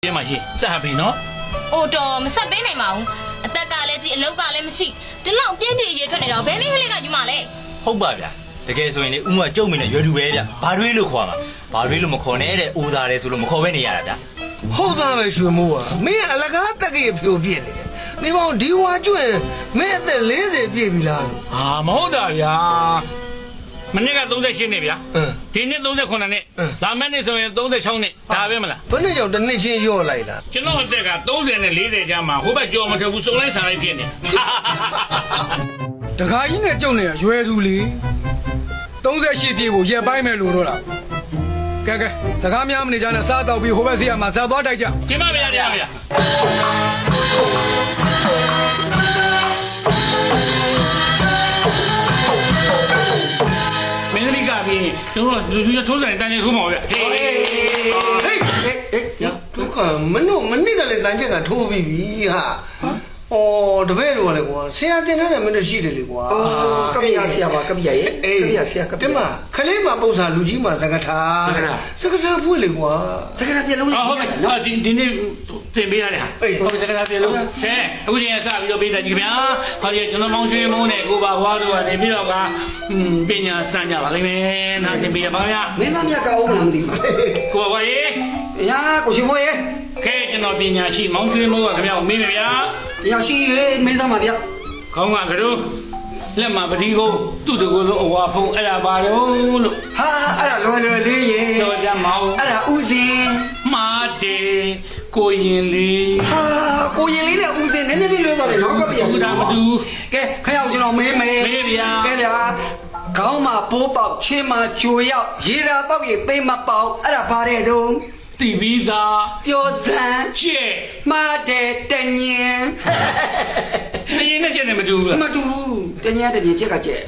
ပြမှာရှိစဟပြီနော် ။အိုတော်မဆက်ပေးနိုင်ပါဘူး။အသက်ကလည်းကြီးအလောက်ကလည်းမရှိ။ဒီလောက်ပြင်းပြင်းရေထွက်နေတော့ဘယ်မိန်းကလေးကယူမလဲ ဟုတ်ပါဗျာတကယ်ဆိုရင်လေဥမကျုပ်မင်းနဲ့ရွယ်တူပဲဗျဘာတွေးလို့ခေါ်မှာဘာတွေးလို့မခေါ်နဲ့တဲ့အိုးသားတယ်ဆိုလို့မခေါ်ပဲနေရတာဗျာ ဟုတ်သားပဲရွှေမိုးอ่ะမင်းအလကားတက်ကကြီးဖြိုပြစ်နေတယ်နေပေါင်းဒီဝါကျွင့်မင်းအသက်40ပြည့်ပြီလား ဟာမဟုတ်တာဗျာမနေ့က38နှစ်ဗျာဒီနှစ်39နှစ်လာမယ့်နှစ်ဆိုရင်36နှစ်ဒါပဲမလား ဘယ်နဲ့ကြောင့်တစ်နှစ်ချင်းရော့လိုက်တာ ကျွန်တော်အသက်က30နဲ့40ကြားမှာဟိုဘက်ကြော်မထဘူးစုံလိုက်စားလိုက်ဖြစ်နေ တခါကြီးနဲ့ကြုံနေရရွယ်သူလေ38ပြေကိုရက်ပိုင်းမဲ့လို့တော့လားကဲစကားများမနေကြနဲ့စားတော့ပြီးဟိုဘက်စီကမှဇာသွားတိုက်ကြ ကျမဗျာဗျာဗျာမင်းတို့ကပြီးကျွန်တော်လူထုထိုးဆိုင်တန်းနေထိုးမှာဗျာဟေး ဟေးဒုက္ခမင်းမနေ့ကလည်းတန်းချက်ကထိုးပြီးပြီဟာအော်တပည့်တော်ကလည်းကွာဆရာတင်ထားတယ်မင်းတို့ရှိတယ်လေကွာ ကပ္ပိယဆရာပါကပ္ပိယရဲ့ကပ္ပိယဆရာကပ္ပိယ တင်မခလေးမှာပုံစံလူကြီးမှာစကထားစကထားဖွင့်လေကွာ စကားပြလုံးလေး ဟုတ်ကဲ့နော်ဒီနေ့တင်ပေးရတယ်ဟာဟုတ်ကဲ့စကားပြေလို့ကဲအခုချိန်ကစပြီးတော့ပေးတယ်ကြီးခင်ဗျာဟောဒီကျွန်တော်မောင်ရွှေမိုးနဲ့ကိုပါဘွားတို့ကနေပြီးတော့ကပညာစမ်းကြပါလိမ့်မယ်နားဆင်ပေးရပါဗျာ မင်းသားမြတ်ကအောင်မလားမသိဘူး ကိုပါဘွားရေ ညာကိုရှင်မိုးရဲ့ ခဲကျွန်တော်ပညာရှိမောင်ရွှေမိုးကခင်ဗျာကိုမေးမယ်ဗျာ ညာရှိရဲ့မင်းသားမှာဗျ ခေါင်းကကတော့လက်မှာပတိကုန်းသူ့တကူလုံးအဝါဖုံးအဲ့ဒါပါတော့လို့ ဟာအဲ့ဒါလွယ်လွယ်လေးရဲ့ တော့ကြမအောင် အဲ့ဒါဥစဉ် မာတေကိုရင်လေး ဟာကိုရင်လေးနဲ့ဥစဉ်နည်းနည်းလေးလွယ်သွားတယ်နော်ကပ္ပိယ ဘုရားမတူ ကဲခရောက်ကျွန်တော်မေးမယ် မေးဗျာ ကဲဗျာခေါင်းမှာပိုးပေါက်ချင်းမှာကြိုရောက်ရေရာပေါက်ရေသိမ့်မပေါက်အဲ့ဒါဘာတဲ့တုံး တိပြီးသား ပြောစမ်း ကျဲ မှားတယ်တညင် တရင်နဲ့ကျက်နေမတူဘူးလား မတူဘူးတညင်တညင်ချက်ကကျက်